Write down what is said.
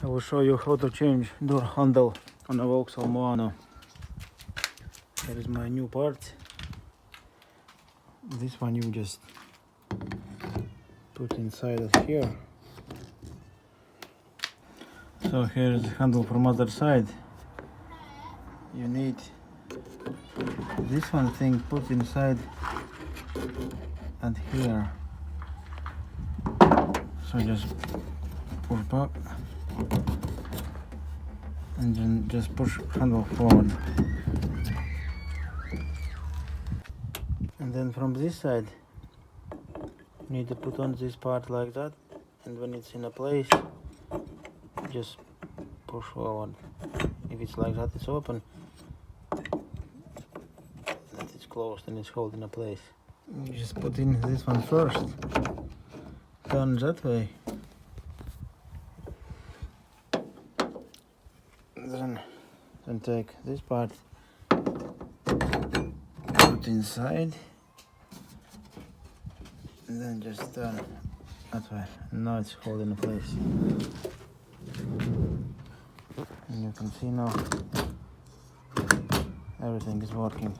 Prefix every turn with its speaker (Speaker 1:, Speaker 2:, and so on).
Speaker 1: I will show you how to change door handle on a Vauxhall Movano. Here is my new part. This one you just put inside of here. So here is the handle from other side. You need this one thing put inside and here. So just push back and then just push handle forward. And then from this side you need to put on this part like that, and when it's in a place just push forward. If it's like that, it's open. That it's closed and it's holding a place. You just put in this one first. Turn that way. Then take this part, put inside, and then just turn that way. And now it's holding in place. And you can see now everything is working.